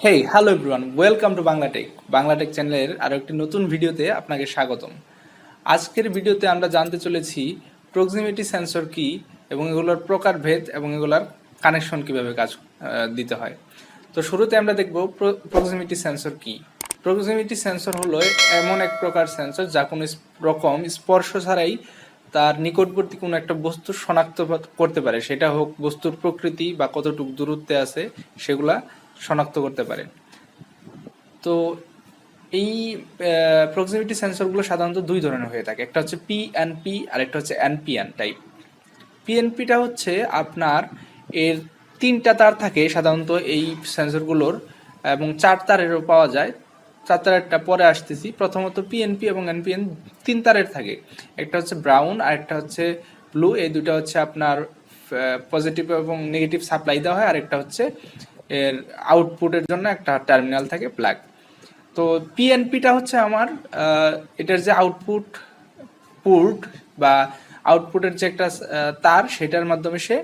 Hey hello everyone, welcome to Bangla Tech চ্যানেলের আরও একটি নতুন ভিডিওতে আপনাকে স্বাগতম। আজকের ভিডিওতে আমরা জানতে চলেছি প্রক্সিমিটি সেন্সর কি এবং এগুলোর প্রকারভেদ এবং এগুলোর কানেকশন কিভাবে কাজ দিতে হয়। তো শুরুতে আমরা দেখব প্রক্সিমিটি সেন্সর কি। প্রক্সিমিটি সেন্সর হলো এমন এক প্রকার সেন্সর যা কোনো রকম স্পর্শ ছাড়াই তার নিকটবর্তী কোনো একটা বস্তু শনাক্ত করতে পারে, সেটা হোক বস্তুর প্রকৃতি বা কতটুকু দূরত্বে আছে সেগুলা শনাক্ত করতে পারে। তো এই প্রক্সিমিটি সেন্সরগুলো সাধারণত দুই ধরনের হয়ে থাকে, একটা হচ্ছে পিএনপি আর একটা হচ্ছে এনপিএন টাইপ। পিএনপিটা হচ্ছে আপনার এর 3টা তার থাকে সাধারণত এই সেন্সরগুলোর, এবং 4 তারেরও পাওয়া যায়। 4 তারেরটা পরে আসতেছি। প্রথমত পিএনপি এবং এনপিএন 3 তারের থাকে, একটা হচ্ছে ব্রাউন আর একটা হচ্ছে ব্লু। এই দুটো হচ্ছে আপনার পজিটিভ এবং নেগেটিভ সাপ্লাই দেওয়া হয়, আর একটা হচ্ছে এর আউটপুটের জন্য একটা টার্মিনাল থাকে ব্ল্যাক। তো পিএনপিটা হচ্ছে আমার এটার যে আউটপুট পোর্ট বা আউটপুটের যে একটা তার, সেটার মাধ্যমে সে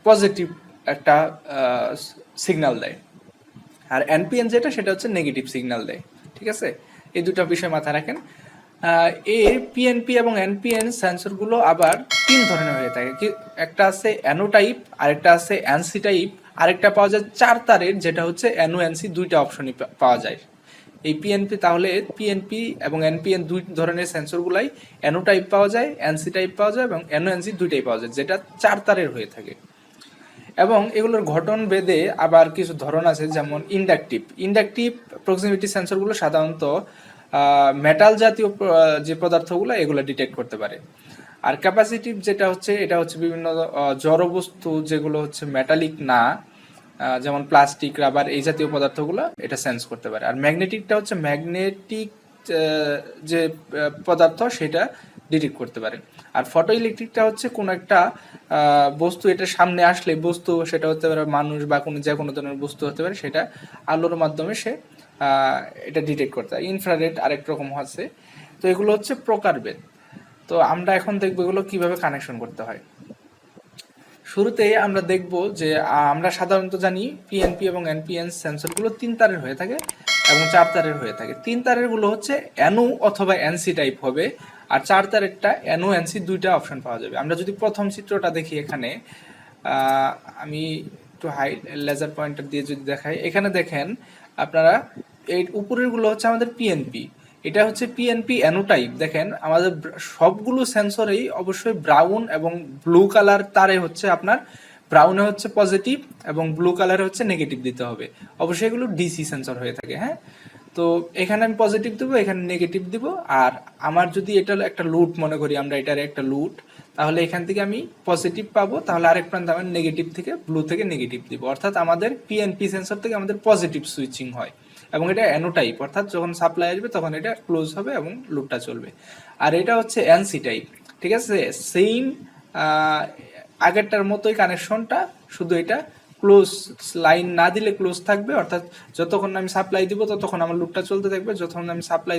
পজিটিভ একটা সিগন্যাল দেয়। আর এনপিএন যেটা, সেটা হচ্ছে নেগেটিভ সিগন্যাল দেয়। ঠিক আছে, এই দুটো বিষয় মাথায় রাখেন। এর পিএনপি এবং এনপিএন সেন্সরগুলো আবার 3 ধরনের হয়ে থাকে। একটা আছে অ্যানো টাইপ, আরেকটা আছে এনসি টাইপ, আরেকটা পাওয়া যায় 4 তারের, যেটা হচ্ছে অ্যানো এনসি, দুইটা অপশনই পাওয়া যায় এই পিএনপি। তাহলে পিএনপি এবং এনপিএন দুই ধরনের সেন্সরগুলাই অ্যানো টাইপ পাওয়া যায়, এনসি টাইপ পাওয়া যায় এবং অ্যানো এনসি দুইটাই পাওয়া যায়, যেটা 4 তারের হয়ে থাকে। এবং এগুলোর ঘটন ভেদে আবার কিছু ধরন আছে, যেমন ইন্ডাকটিভ প্রক্সিমিটি সেন্সরগুলো সাধারণত মেটাল জাতীয় যে পদার্থগুলো এগুলো ডিটেক্ট করতে পারে। আর ক্যাপাসিটিভ যেটা হচ্ছে, এটা হচ্ছে বিভিন্ন জড় বস্তু যেগুলো হচ্ছে মেটালিক না, যেমন প্লাস্টিক, রাবার, এই জাতীয় পদার্থগুলো এটা সেন্স করতে পারে। আর ম্যাগনেটিকটা হচ্ছে ম্যাগনেটিক যে পদার্থ সেটা ডিটেক্ট করতে পারে। আর ফটো ইলেকট্রিকটা হচ্ছে কোনো একটা বস্তু এটা সামনে আসলে, বস্তু সেটা হতে পারে মানুষ বা যে কোনো ধরনের বস্তু হতে পারে, সেটা আলোর মাধ্যমে সে এটা ডিটেক্ট করতে পারে। ইনফ্রারেড আরেক রকম আছে। তো এগুলো হচ্ছে প্রকারভেদ। তো আমরা এখন দেখবো এগুলো কিভাবে কানেকশন করতে হয়। শুরুতে আমরা দেখব যে আমরা সাধারণত জানি পিএনপি এবং এনপিএন সেন্সরগুলো 3 তারের হয়ে থাকে এবং 4 তারের হয়ে থাকে। 3 তারের গুলো হচ্ছে অ্যানো অথবা এনসি টাইপ হবে, আর 4 তারেরটা অ্যানো এনসি দুইটা অপশন পাওয়া যাবে। আমরা যদি প্রথম চিত্রটা দেখি, এখানে আমি একটু হাই লেজার পয়েন্টার দিয়ে যদি দেখাই, এখানে দেখেন আপনারা এই উপরের গুলো হচ্ছে আমাদের পিএনপি, এটা হচ্ছে পিএনপি অ্যানো টাইপ। দেখেন আমাদের সবগুলো সেন্সরেই অবশ্যই ব্রাউন এবং ব্লু কালার তারে হচ্ছে আপনার ব্রাউনে হচ্ছে পজিটিভ এবং ব্লু কালারে হচ্ছে নেগেটিভ দিতে হবে। অবশ্যই এগুলো ডিসি সেন্সর হয়ে থাকে। হ্যাঁ, তো এখানে আমি পজিটিভ দেবো, এখানে নেগেটিভ দিব। আর আমার যদি এটা একটা লুট মনে করি, আমরা এটার একটা লুট, তাহলে এখান থেকে আমি পজিটিভ পাবো, তাহলে আরেক প্রান্তে আমি নেগেটিভ থেকে ব্লু থেকে নেগেটিভ দিব। অর্থাৎ আমাদের পিএনপি সেন্সর থেকে আমাদের পজিটিভ সুইচিং হয়, এবং এটা অ্যানো টাইপ, অর্থাৎ যখন সাপ্লাই আসবে তখন এটা ক্লোজ হবে এবং লুপটা চলবে। আর এটা হচ্ছে এনসি টাইপ। ঠিক আছে, সেম আগেরটার মতোই কানেকশনটা, শুধু এটা ক্লোজ লাইন না দিলে ক্লোজ থাকবে, অর্থাৎ যতক্ষণ আমি সাপ্লাই দিব ততক্ষণ আমার লুপটা চলতে থাকবে, যতক্ষণ আমি সাপ্লাই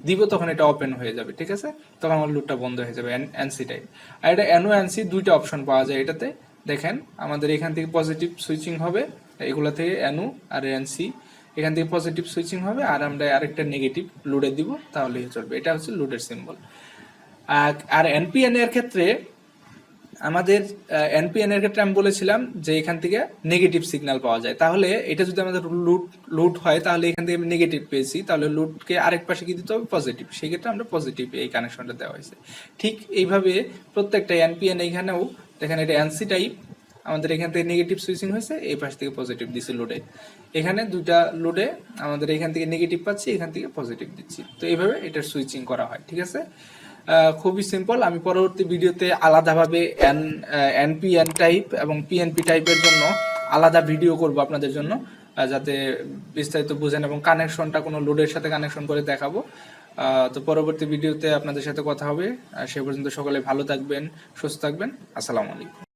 দিব তখন এটা ওপেন হয়ে যাবে। ঠিক আছে, তখন আমার লুপটা বন্ধ হয়ে যাবে। NC type. আর এটা অ্যানো এনসি দুইটা অপশন পাওয়া যায় এটাতে। দেখেন আমাদের এখান থেকে পজিটিভ সুইচিং হবে, এগুলো থেকে অ্যানো আর এনসি, এখান থেকে পজিটিভ সুইচিং হবে, আর আমরা আরেকটা নেগেটিভ লোডে দিব, তাহলেই চলবে। এটা হচ্ছে লোডের সিম্বল। আর এনপিএন এর ক্ষেত্রে আমাদের এনপিএন এর ক্ষেত্রে আমি বলেছিলাম যে এখান থেকে নেগেটিভ সিগন্যাল পাওয়া যায়। তাহলে এটা যদি আমাদের লুট হয়, তাহলে এখান থেকে আমি নেগেটিভ পেয়েছি, তাহলে লুটকে আরেক পাশে কি দিতে হবে? পজিটিভ। সেই ক্ষেত্রে আমরা পজিটিভ এই কানেকশনটা দেওয়া হয়েছে। ঠিক এইভাবে প্রত্যেকটা এনপিএন এইখানেও দেখেন, এটা এনসি টাইপ, আমাদের এখান থেকে নেগেটিভ সুইচিং হয়েছে, এই পাশ থেকে পজিটিভ দিচ্ছে লোডে। এখানে দুইটা লোডে আমাদের এখান থেকে নেগেটিভ পাচ্ছি, এখান থেকে পজিটিভ দিচ্ছি। তো এইভাবে এটার সুইচিং করা হয়। ঠিক আছে, খুবই সিম্পল। আমি পরবর্তী ভিডিওতে আলাদাভাবে এনপিএন টাইপ এবং পিএনপি টাইপের জন্য আলাদা ভিডিও করব আপনাদের জন্য, যাতে বিস্তারিত বুঝেন, এবং কানেকশনটা কোনো লোডের সাথে কানেকশন করে দেখাবো। তো পরবর্তী ভিডিওতে আপনাদের সাথে কথা হবে। সে পর্যন্ত সকলে ভালো থাকবেন, সুস্থ থাকবেন। আসসালামু আলাইকুম।